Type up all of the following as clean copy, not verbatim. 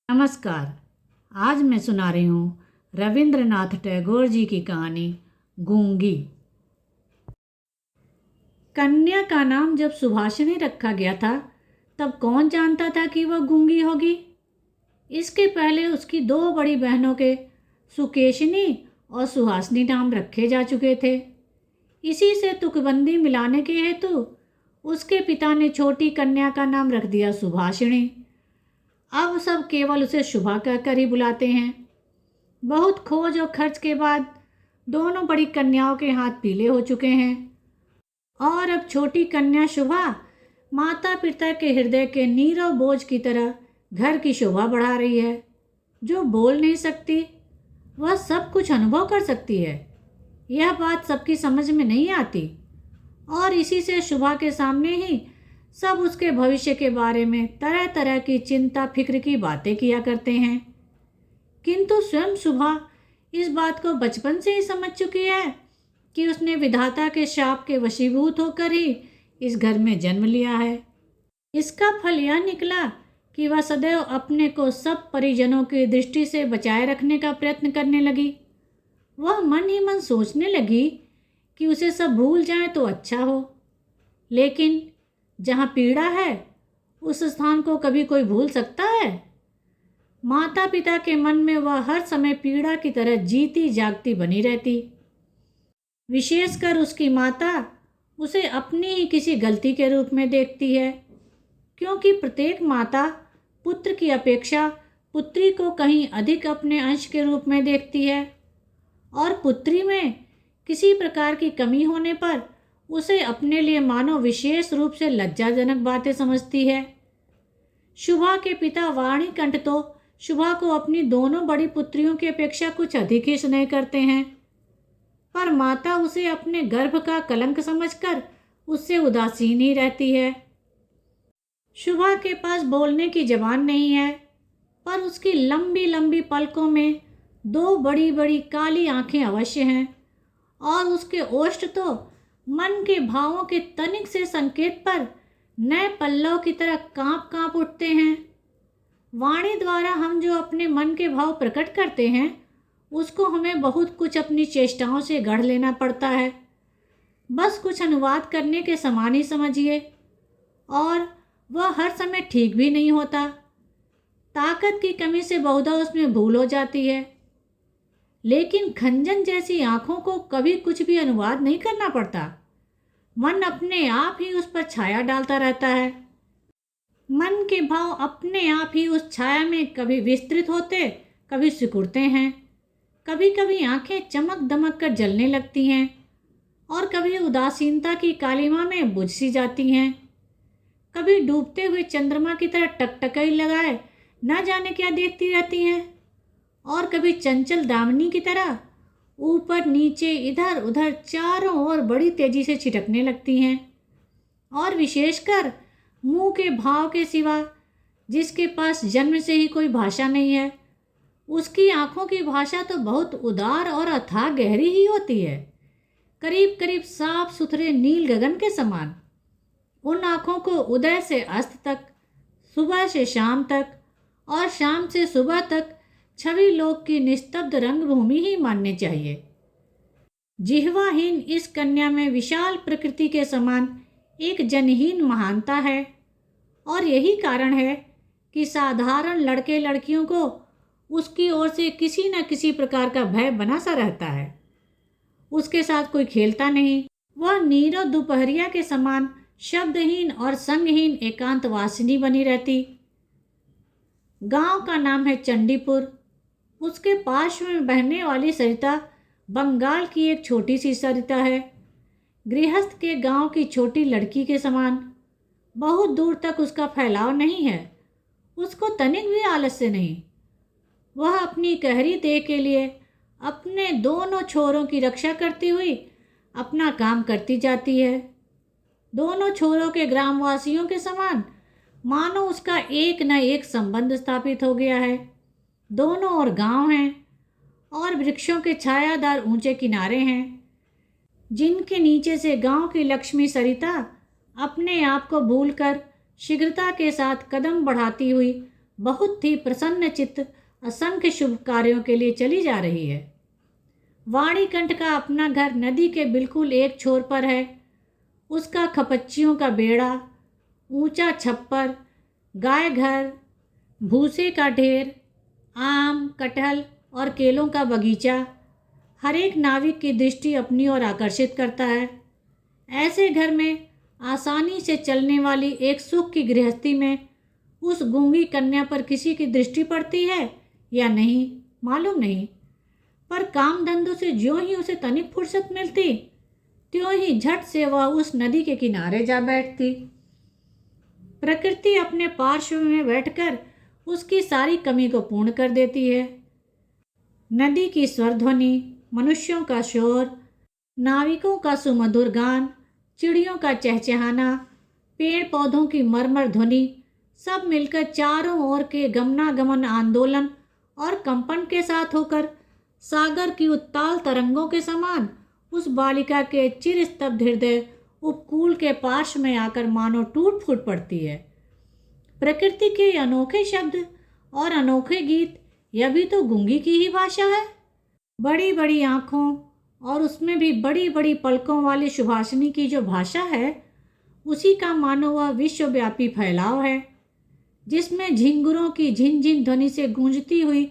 नमस्कार। आज मैं सुना रही हूँ रविंद्रनाथ टैगोर जी की कहानी गूंगी। कन्या का नाम जब सुभाषिनी रखा गया था तब कौन जानता था कि वह गूंगी होगी। इसके पहले उसकी दो बड़ी बहनों के सुकेशिनी और सुहासिनी नाम रखे जा चुके थे। इसी से तुकबंदी मिलाने के हेतु उसके पिता ने छोटी कन्या का नाम रख दिया सुभाषिनी। अब सब केवल उसे शुभा कहकर ही बुलाते हैं। बहुत खोज और खर्च के बाद दोनों बड़ी कन्याओं के हाथ पीले हो चुके हैं और अब छोटी कन्या शुभा माता पिता के हृदय के नीरव बोझ की तरह घर की शोभा बढ़ा रही है। जो बोल नहीं सकती वह सब कुछ अनुभव कर सकती है। यह बात सबकी समझ में नहीं आती और इसी से शुभा के सामने ही सब उसके भविष्य के बारे में तरह तरह की चिंता फिक्र की बातें किया करते हैं। किंतु स्वयं शुभा इस बात को बचपन से ही समझ चुकी है कि उसने विधाता के शाप के वशीभूत होकर ही इस घर में जन्म लिया है। इसका फल यह निकला कि वह सदैव अपने को सब परिजनों की दृष्टि से बचाए रखने का प्रयत्न करने लगी। वह मन ही मन सोचने लगी कि उसे सब भूल जाए तो अच्छा हो, लेकिन जहाँ पीड़ा है उस स्थान को कभी कोई भूल सकता है। माता पिता के मन में वह हर समय पीड़ा की तरह जीती जागती बनी रहती। विशेषकर उसकी माता उसे अपनी ही किसी गलती के रूप में देखती है, क्योंकि प्रत्येक माता पुत्र की अपेक्षा पुत्री को कहीं अधिक अपने अंश के रूप में देखती है और पुत्री में किसी प्रकार की कमी होने पर उसे अपने लिए मानो विशेष रूप से लज्जाजनक बातें समझती है। शुभा के पिता वाणीकंठ तो शुभा को अपनी दोनों बड़ी पुत्रियों की अपेक्षा कुछ अधिक ही स्नेह करते हैं, पर माता उसे अपने गर्भ का कलंक समझकर उससे उदासीन ही रहती है। शुभा के पास बोलने की जबान नहीं है, पर उसकी लंबी लंबी पलकों में दो बड़ी बड़ी काली आंखें अवश्य हैं और उसके ओष्ठ तो मन के भावों के तनिक से संकेत पर नए पल्लव की तरह कांप कांप उठते हैं। वाणी द्वारा हम जो अपने मन के भाव प्रकट करते हैं उसको हमें बहुत कुछ अपनी चेष्टाओं से गढ़ लेना पड़ता है। बस कुछ अनुवाद करने के समान ही समझिए, और वह हर समय ठीक भी नहीं होता। ताकत की कमी से बहुधा उसमें भूल हो जाती है, लेकिन खंजन जैसी आंखों को कभी कुछ भी अनुवाद नहीं करना पड़ता। मन अपने आप ही उस पर छाया डालता रहता है। मन के भाव अपने आप ही उस छाया में कभी विस्तृत होते, कभी सिकुड़ते हैं। कभी कभी आंखें चमक दमक कर जलने लगती हैं और कभी उदासीनता की कालिमा में बुझ सी जाती हैं। कभी डूबते हुए चंद्रमा की तरह टकटकाई लगाए न जाने क्या देखती रहती हैं और कभी चंचल दामिनी की तरह ऊपर नीचे इधर उधर चारों ओर बड़ी तेजी से छिटकने लगती हैं। और विशेषकर मुंह के भाव के सिवा जिसके पास जन्म से ही कोई भाषा नहीं है, उसकी आंखों की भाषा तो बहुत उदार और अथाह गहरी ही होती है, करीब करीब साफ सुथरे नील गगन के समान। उन आंखों को उदय से अस्त तक, सुबह से शाम तक और शाम से सुबह तक छवि लोक की निस्तब्ध रंगभूमि ही माननी चाहिए। जिह्वाहीन इस कन्या में विशाल प्रकृति के समान एक जनहीन महानता है, और यही कारण है कि साधारण लड़के लड़कियों को उसकी ओर से किसी न किसी प्रकार का भय बना सा रहता है। उसके साथ कोई खेलता नहीं। वह नीरव दोपहरिया के समान शब्दहीन और संगहीन एकांतवासिनी बनी रहती। गांव का नाम है चंडीपुर। उसके पार्श्व में बहने वाली सरिता बंगाल की एक छोटी सी सरिता है, गृहस्थ के गांव की छोटी लड़की के समान। बहुत दूर तक उसका फैलाव नहीं है, उसको तनिक भी आलस्य नहीं। वह अपनी कहरी देह के लिए अपने दोनों छोरों की रक्षा करती हुई अपना काम करती जाती है। दोनों छोरों के ग्रामवासियों के समान मानो उसका एक न एक संबंध स्थापित हो गया है। दोनों ओर गांव हैं और वृक्षों के छायादार ऊंचे किनारे हैं, जिनके नीचे से गांव की लक्ष्मी सरिता अपने आप को भूलकर शीघ्रता के साथ कदम बढ़ाती हुई बहुत ही प्रसन्नचित्त असंख्य शुभ कार्यों के लिए चली जा रही है। वाणीकंठ का अपना घर नदी के बिल्कुल एक छोर पर है। उसका खपच्चियों का बेड़ा, ऊंचा छप्पर, गाय घर, भूसे का ढेर, आम, कटहल और केलों का बगीचा हर एक नाविक की दृष्टि अपनी ओर आकर्षित करता है। ऐसे घर में आसानी से चलने वाली एक सुख की गृहस्थी में उस गूंगी कन्या पर किसी की दृष्टि पड़ती है या नहीं, मालूम नहीं। पर काम धंधों से ज्यों ही उसे तनिक फुर्सत मिलती, त्यों ही झट से वह उस नदी के किनारे जा बैठती। प्रकृति अपने पार्श्व में बैठकर उसकी सारी कमी को पूर्ण कर देती है। नदी की स्वर ध्वनि, मनुष्यों का शोर, नाविकों का सुमधुर गान, चिड़ियों का चहचहाना, पेड़ पौधों की मरमर ध्वनि, सब मिलकर चारों ओर के गमनागमन आंदोलन और कंपन के साथ होकर सागर की उत्ताल तरंगों के समान उस बालिका के चिर स्तब्ध हृदय उपकूल के पार्श्व में आकर मानो टूट फूट पड़ती है। प्रकृति के अनोखे शब्द और अनोखे गीत, यह भी तो गूंगी की ही भाषा है। बड़ी बड़ी आँखों और उसमें भी बड़ी बड़ी पलकों वाली सुभाषिनी की जो भाषा है, उसी का मानो वह विश्वव्यापी फैलाव है, जिसमें झिंगुरों की झिनझिन ध्वनि से गूंजती हुई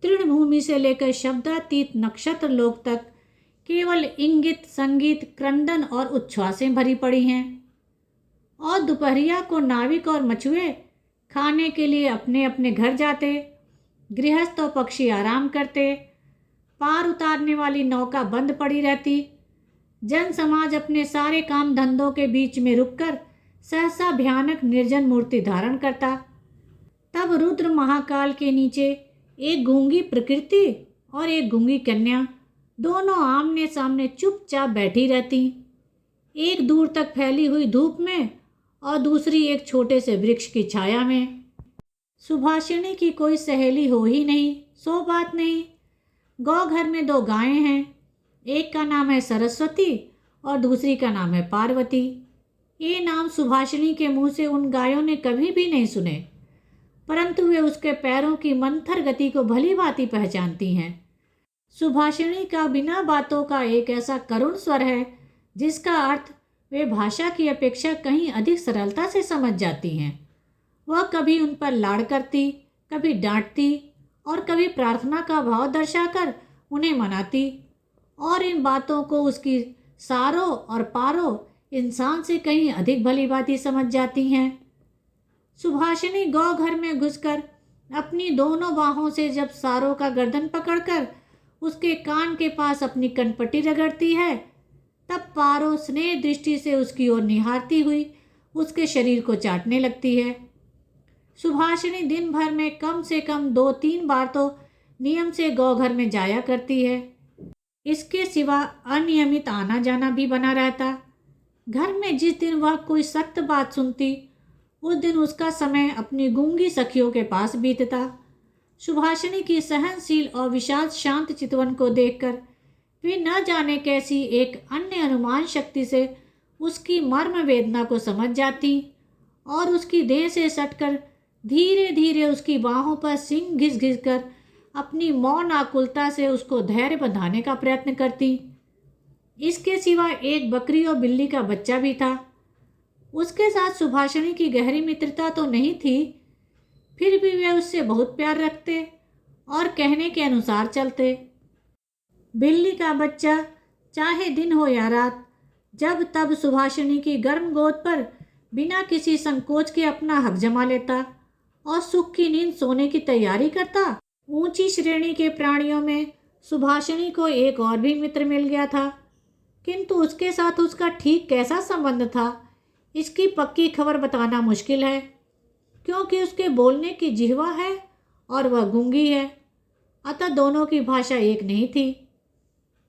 तृणभूमि से लेकर शब्दातीत नक्षत्र लोक तक केवल इंगित, संगीत, क्रंदन और उच्छ्वासें भरी पड़ी हैं। और दोपहरिया को नाविक और मछुए खाने के लिए अपने अपने घर जाते, गृहस्थ और पक्षी आराम करते, पार उतारने वाली नौका बंद पड़ी रहती, जन समाज अपने सारे काम धंधों के बीच में रुककर सहसा भयानक निर्जन मूर्ति धारण करता। तब रुद्र महाकाल के नीचे एक गूंगी प्रकृति और एक गूंगी कन्या दोनों आमने सामने चुपचाप बैठी रहती, एक दूर तक फैली हुई धूप में और दूसरी एक छोटे से वृक्ष की छाया में। सुभाषिनी की कोई सहेली हो ही नहीं, सो बात नहीं। गौ घर में दो गायें हैं, एक का नाम है सरस्वती और दूसरी का नाम है पार्वती। ये नाम सुभाषिनी के मुंह से उन गायों ने कभी भी नहीं सुने, परंतु वे उसके पैरों की मंथर गति को भली भांति पहचानती हैं। सुभाषिनी का बिना बातों का एक ऐसा करुण स्वर है जिसका अर्थ वे भाषा की अपेक्षा कहीं अधिक सरलता से समझ जाती हैं। वह कभी उन पर लाड़ करती, कभी डांटती और कभी प्रार्थना का भाव दर्शाकर उन्हें मनाती, और इन बातों को उसकी सारों और पारों इंसान से कहीं अधिक भली भांति समझ जाती हैं। सुभाषिनी गौ घर में घुसकर अपनी दोनों बाहों से जब सारों का गर्दन पकड़कर उसके कान के पास अपनी कनपट्टी रगड़ती है, तब पारो स्नेह दृष्टि से उसकी ओर निहारती हुई उसके शरीर को चाटने लगती है। सुभाषिनी दिन भर में कम से कम 2-3 बार तो नियम से गौ घर में जाया करती है। इसके सिवा अनियमित आना जाना भी बना रहता। घर में जिस दिन वह कोई सख्त बात सुनती, उस दिन उसका समय अपनी गूंगी सखियों के पास बीतता। सुभाषिनी की सहनशील और विशाल शांत चितवन को देखकर वे न जाने कैसी एक अन्य अनुमान शक्ति से उसकी मर्म वेदना को समझ जाती और उसकी देह से सटकर धीरे धीरे उसकी बाहों पर सिंह घिस घिस कर अपनी मौन आकुलता से उसको धैर्य बंधाने का प्रयत्न करती। इसके सिवा एक बकरी और बिल्ली का बच्चा भी था। उसके साथ सुभाषिनी की गहरी मित्रता तो नहीं थी, फिर भी वे उससे बहुत प्यार रखते और कहने के अनुसार चलते। बिल्ली का बच्चा चाहे दिन हो या रात, जब तब सुभाषिनी की गर्म गोद पर बिना किसी संकोच के अपना हक जमा लेता और सुख की नींद सोने की तैयारी करता। ऊंची श्रेणी के प्राणियों में सुभाषिनी को एक और भी मित्र मिल गया था, किंतु उसके साथ उसका ठीक कैसा संबंध था, इसकी पक्की खबर बताना मुश्किल है, क्योंकि उसके बोलने की जिह्वा है और वह गूंगी है, अतः दोनों की भाषा एक नहीं थी।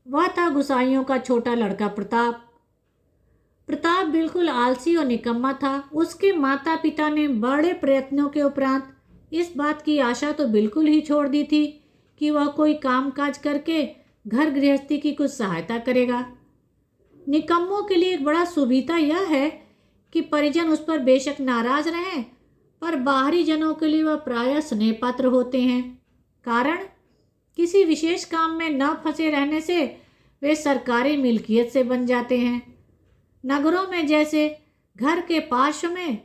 वह था गुसाइयों का छोटा लड़का प्रताप। प्रताप बिल्कुल आलसी और निकम्मा था। उसके माता पिता ने बड़े प्रयत्नों के उपरांत इस बात की आशा तो बिल्कुल ही छोड़ दी थी कि वह कोई कामकाज करके घर गृहस्थी की कुछ सहायता करेगा। निकम्मों के लिए एक बड़ा सुविधा यह है कि परिजन उस पर बेशक नाराज रहें, पर बाहरी जनों के लिए वह प्रायः स्नेह पात्र होते हैं। कारण, किसी विशेष काम में न फंसे रहने से वे सरकारी मिल्कियत से बन जाते हैं। नगरों में जैसे घर के पार्श्व में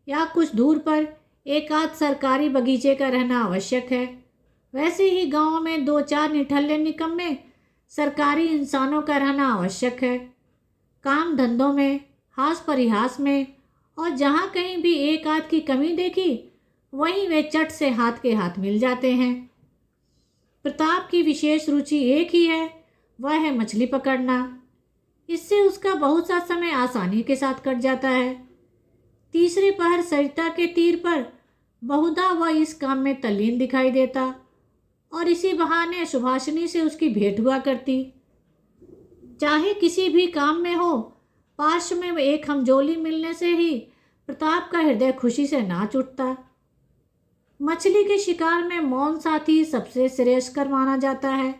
या कुछ दूर पर एक आध सरकारी बगीचे का रहना आवश्यक है, वैसे ही गांवों में दो चार निठल्ले निकम्मे सरकारी इंसानों का रहना आवश्यक है। काम धंधों में, हास परिहास में, और जहाँ कहीं भी एक आध की कमी देखी वहीं वे चट से हाथ के हाथ मिल जाते हैं। प्रताप की विशेष रुचि एक ही है, वह है मछली पकड़ना। इससे उसका बहुत सा समय आसानी के साथ कट जाता है। तीसरे पहर सरिता के तीर पर बहुधा वह इस काम में तल्लीन दिखाई देता और इसी बहाने सुभाषिनी से उसकी भेंट हुआ करती। चाहे किसी भी काम में हो, पार्श्व में एक हमजोली मिलने से ही प्रताप का हृदय खुशी से नाच उठता। मछली के शिकार में मौन साथी सबसे श्रेयस्कर माना जाता है।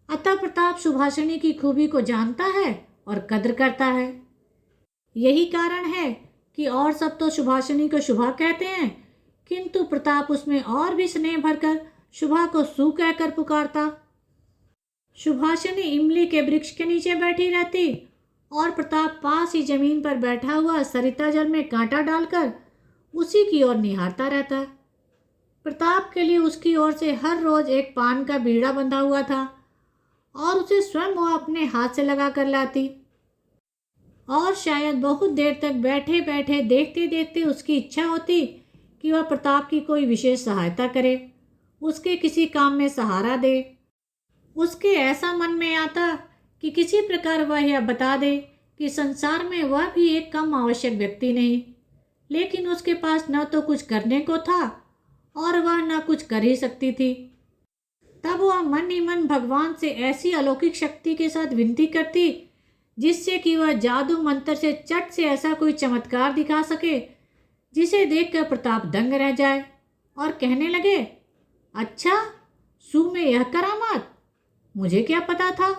अतः प्रताप सुभाषिनी की खूबी को जानता है और कद्र करता है। यही कारण है कि और सब तो सुभाषिनी को शुभा कहते हैं, किंतु प्रताप उसमें और भी स्नेह भरकर शुभा को सु कहकर पुकारता। सुभाषिनी इमली के वृक्ष के नीचे बैठी रहती और प्रताप पास ही जमीन पर बैठा हुआ सरिता जल में कांटा डालकर उसी की ओर निहारता रहता। प्रताप के लिए उसकी ओर से हर रोज एक पान का बीड़ा बंधा हुआ था और उसे स्वयं वह अपने हाथ से लगा कर लाती। और शायद बहुत देर तक बैठे बैठे देखते देखते उसकी इच्छा होती कि वह प्रताप की कोई विशेष सहायता करे, उसके किसी काम में सहारा दे। उसके ऐसा मन में आता कि किसी प्रकार वह यह बता दे कि संसार में वह भी एक कम आवश्यक व्यक्ति नहीं, लेकिन उसके पास न तो कुछ करने को था और वह न कुछ कर ही सकती थी। तब वह मन ही मन भगवान से ऐसी अलौकिक शक्ति के साथ विनती करती जिससे कि वह जादू मंत्र से चट से ऐसा कोई चमत्कार दिखा सके जिसे देखकर प्रताप दंग रह जाए और कहने लगे, अच्छा, सु में यह करामात, मुझे क्या पता था।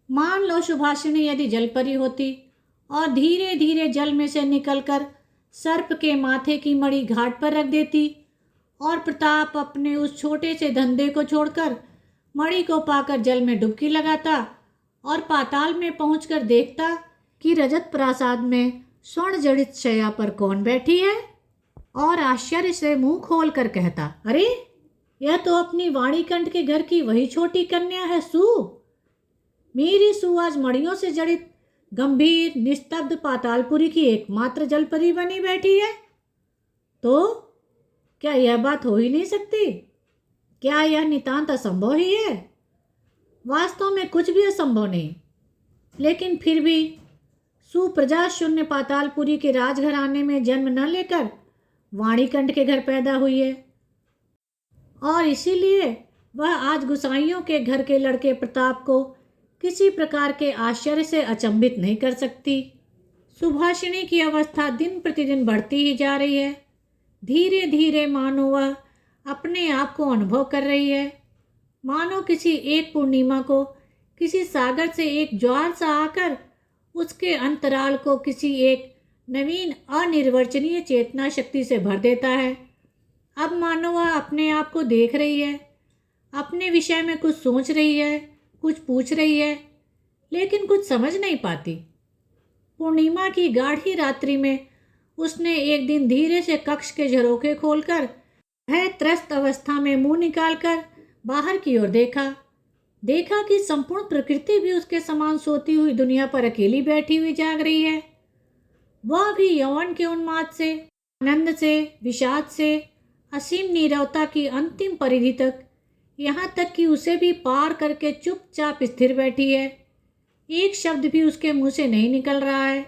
मान लो सुभाषिनी यदि जलपरी होती और धीरे धीरे जल में से निकलकर सर्प के माथे की मणि घाट पर रख देती और प्रताप अपने उस छोटे से धंधे को छोड़कर मणि को पाकर जल में डुबकी लगाता और पाताल में पहुंचकर देखता कि रजत प्रासाद में स्वर्ण जड़ित शैया पर कौन बैठी है, और आश्चर्य से मुंह खोल कर कहता, अरे यह तो अपनी वाणीकंठ के घर की वही छोटी कन्या है सु। मेरी सु आज मणियों से जड़ित गंभीर निस्तब्ध पातालपुरी की एकमात्र जलपरी बनी बैठी है। तो क्या यह बात हो ही नहीं सकती? क्या यह नितांत असंभव ही है? वास्तव में कुछ भी असंभव नहीं, लेकिन फिर भी सुप्रजा शून्य पातालपुरी के राजघराने में जन्म न लेकर वाणीकंठ के घर पैदा हुई है और इसीलिए वह आज गुसाइयों के घर के लड़के प्रताप को किसी प्रकार के आश्चर्य से अचंभित नहीं कर सकती। सुभाषिनी की अवस्था दिन प्रतिदिन बढ़ती ही जा रही है। धीरे धीरे मानो वह अपने आप को अनुभव कर रही है, मानो किसी एक पूर्णिमा को किसी सागर से एक ज्वार सा आकर उसके अंतराल को किसी एक नवीन अनिर्वचनीय चेतना शक्ति से भर देता है। अब मानो वह अपने आप को देख रही है, अपने विषय में कुछ सोच रही है, कुछ पूछ रही है, लेकिन कुछ समझ नहीं पाती। पूर्णिमा की गाढ़ी रात्रि में उसने एक दिन धीरे से कक्ष के झरोखे खोलकर भय त्रस्त अवस्था में मुंह निकालकर बाहर की ओर देखा कि संपूर्ण प्रकृति भी उसके समान सोती हुई दुनिया पर अकेली बैठी हुई जाग रही है। वह भी यौवन के उन्माद से, आनंद से, विषाद से, असीम नीरवता की अंतिम परिधि तक, यहाँ तक कि उसे भी पार करके चुपचाप स्थिर बैठी है। एक शब्द भी उसके मुंह से नहीं निकल रहा है,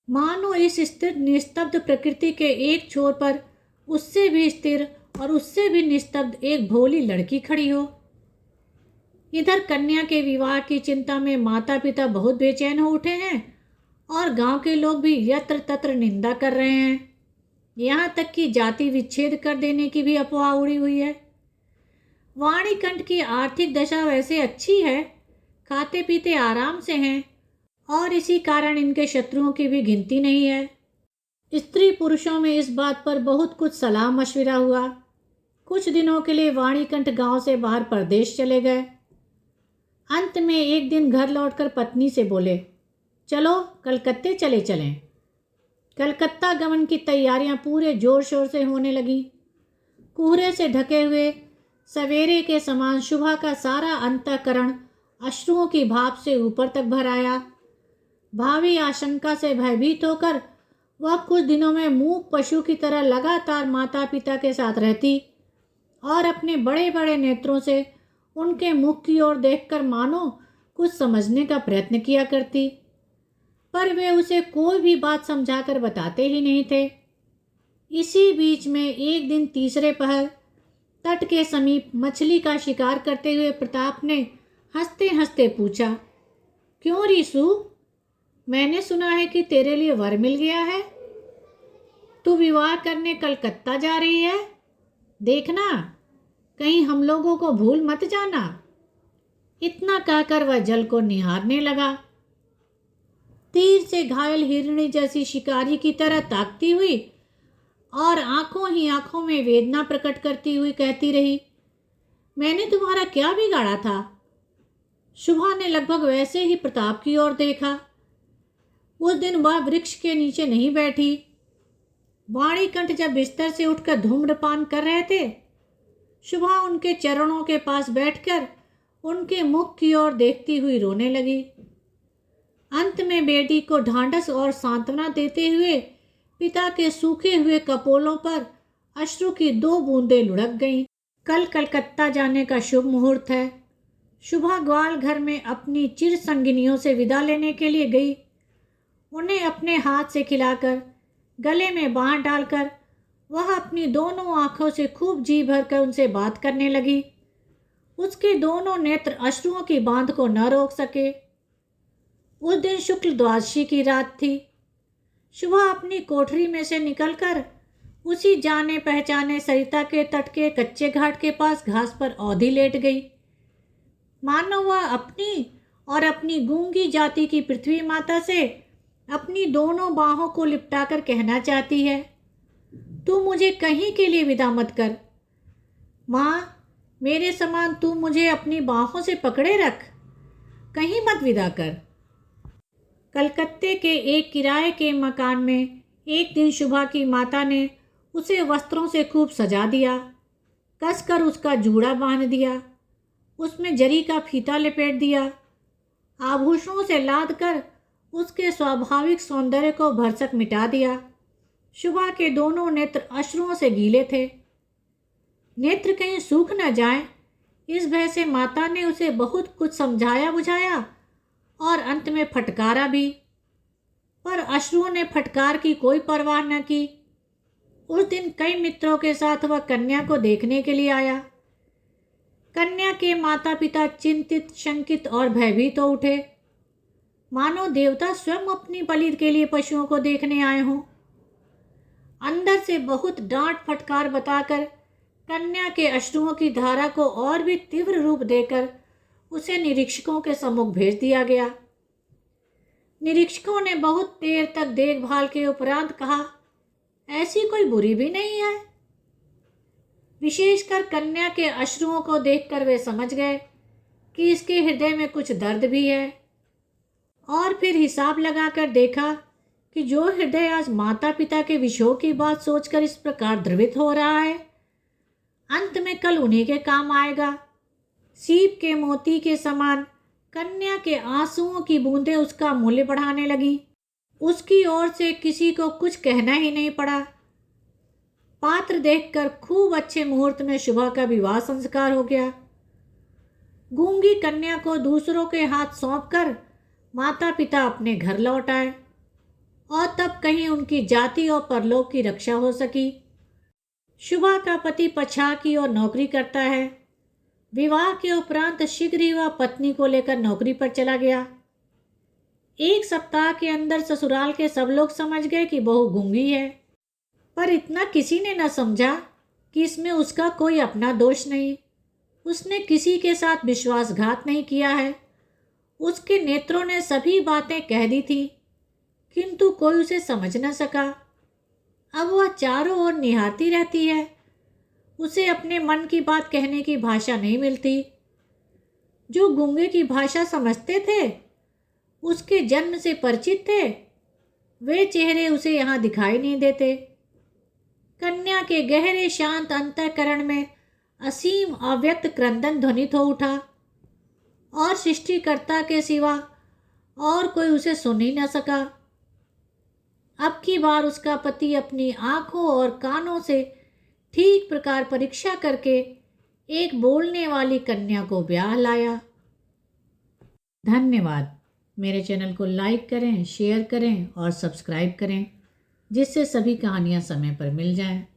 मानो इस स्थिर निस्तब्ध प्रकृति के एक छोर पर उससे भी स्थिर और उससे भी निस्तब्ध एक भोली लड़की खड़ी हो। इधर कन्या के विवाह की चिंता में माता पिता बहुत बेचैन हो उठे हैं और गांव के लोग भी यत्र तत्र निंदा कर रहे हैं। यहाँ तक कि जाति विच्छेद कर देने की भी अफवाह उड़ी हुई है। वाणीकंठ की आर्थिक दशा वैसे अच्छी है, खाते पीते आराम से हैं और इसी कारण इनके शत्रुओं की भी गिनती नहीं है। स्त्री पुरुषों में इस बात पर बहुत कुछ सलाह मशविरा हुआ। कुछ दिनों के लिए वाणीकंठ गांव से बाहर परदेश चले गए। अंत में एक दिन घर लौटकर पत्नी से बोले, चलो कलकत्ते चले चलें। कलकत्ता गमन की तैयारियां पूरे जोर शोर से होने लगीं। कोहरे से ढके हुए सवेरे के समान शुभा का सारा अंतःकरण अश्रुओं की भाप से ऊपर तक भर आया। भावी आशंका से भयभीत होकर वह कुछ दिनों में मूक पशु की तरह लगातार माता पिता के साथ रहती और अपने बड़े बड़े नेत्रों से उनके मुख की ओर देखकर मानो कुछ समझने का प्रयत्न किया करती, पर वे उसे कोई भी बात समझाकर बताते ही नहीं थे। इसी बीच में एक दिन तीसरे पहर तट के समीप मछली का शिकार करते हुए प्रताप ने हंसते हंसते पूछा, क्यों रीसू, मैंने सुना है कि तेरे लिए वर मिल गया है। तू विवाह करने कलकत्ता जा रही है। देखना कहीं हम लोगों को भूल मत जाना। इतना कहकर वह जल को निहारने लगा। तीर से घायल हिरणी जैसी शिकारी की तरह ताकती हुई और आंखों ही आंखों में वेदना प्रकट करती हुई कहती रही, मैंने तुम्हारा क्या बिगाड़ा था। शुभा ने लगभग वैसे ही प्रताप की ओर देखा। उस दिन वह वृक्ष के नीचे नहीं बैठी। वाणीकंठ जब बिस्तर से उठकर धूम्रपान कर रहे थे, शुभा उनके चरणों के पास बैठकर उनके मुख की ओर देखती हुई रोने लगी। अंत में बेटी को ढांढस और सांत्वना देते हुए पिता के सूखे हुए कपोलों पर अश्रु की 2 बूंदें लुढ़क गईं। कल कलकत्ता जाने का शुभ मुहूर्त है। शुभा ग्वाल घर में अपनी चिर संगिनियों से विदा लेने के लिए गई। उन्हें अपने हाथ से खिलाकर, गले में बांह डालकर वह अपनी दोनों आंखों से खूब जी भरकर उनसे बात करने लगी। उसके दोनों नेत्र अश्रुओं की बांध को न रोक सके। उस दिन शुक्ल द्वादशी की रात थी। शुभा अपनी कोठरी में से निकलकर उसी जाने पहचाने सरिता के तट के कच्चे घाट के पास घास पर औधी लेट गई, मानो वह अपनी और अपनी गूंगी जाति की पृथ्वी माता से अपनी दोनों बाहों को लिपटाकर कहना चाहती है, तू मुझे कहीं के लिए विदा मत कर। माँ, मेरे समान तू मुझे अपनी बाहों से पकड़े रख, कहीं मत विदा कर। कलकत्ते के एक किराए के मकान में एक दिन शुभा की माता ने उसे वस्त्रों से खूब सजा दिया, कसकर उसका जूड़ा बांध दिया, उसमें जरी का फीता लपेट दिया, आभूषणों से लाद कर उसके स्वाभाविक सौंदर्य को भरसक मिटा दिया। शुभा के दोनों नेत्र अश्रुओं से गीले थे। नेत्र कहीं सूख न जाए, इस भय से माता ने उसे बहुत कुछ समझाया बुझाया और अंत में फटकारा भी, पर अश्रुओं ने फटकार की कोई परवाह न की। उस दिन कई मित्रों के साथ वह कन्या को देखने के लिए आया। कन्या के माता पिता चिंतित, शंकित और भयभीत हो उठे, मानो देवता स्वयं अपनी बलि के लिए पशुओं को देखने आए हों। अंदर से बहुत डांट फटकार बताकर कन्या के अश्रुओं की धारा को और भी तीव्र रूप देकर उसे निरीक्षकों के सम्मुख भेज दिया गया। निरीक्षकों ने बहुत देर तक देखभाल के उपरांत कहा, ऐसी कोई बुरी भी नहीं है। विशेषकर कन्या के अश्रुओं को देखकर वे समझ गए कि इसके हृदय में कुछ दर्द भी है, और फिर हिसाब लगाकर देखा कि जो हृदय आज माता पिता के विषयों की बात सोचकर इस प्रकार द्रवित हो रहा है, अंत में कल उन्हीं के काम आएगा। सीप के मोती के समान कन्या के आंसुओं की बूंदें उसका मूल्य बढ़ाने लगीं। उसकी ओर से किसी को कुछ कहना ही नहीं पड़ा। पात्र देखकर खूब अच्छे मुहूर्त में शुभा का विवाह संस्कार हो गया। गूंगी कन्या को दूसरों के हाथ सौंपकर माता पिता अपने घर लौट आए, और तब कहीं उनकी जाति और परलोक की रक्षा हो सकी। शुभा का पति पछा की ओर नौकरी करता है। विवाह के उपरांत शीघ्र ही वह पत्नी को लेकर नौकरी पर चला गया। 1 सप्ताह के अंदर ससुराल के सब लोग समझ गए कि बहू गूंगी है, पर इतना किसी ने न समझा कि इसमें उसका कोई अपना दोष नहीं। उसने किसी के साथ विश्वासघात नहीं किया है। उसके नेत्रों ने सभी बातें कह दी थी, किंतु कोई उसे समझ न सका। अब वह चारों ओर निहारती रहती है। उसे अपने मन की बात कहने की भाषा नहीं मिलती। जो गूंगे की भाषा समझते थे, उसके जन्म से परिचित थे, वे चेहरे उसे यहाँ दिखाई नहीं देते। कन्या के गहरे शांत अंतःकरण में असीम अव्यक्त क्रंदन ध्वनित हो उठा और सृष्टिकर्ता के सिवा और कोई उसे सुन ही न सका। अब की बार उसका पति अपनी आंखों और कानों से ठीक प्रकार परीक्षा करके एक बोलने वाली कन्या को ब्याह लाया। धन्यवाद। मेरे चैनल को लाइक करें, शेयर करें और सब्सक्राइब करें, जिससे सभी कहानियाँ समय पर मिल जाएं।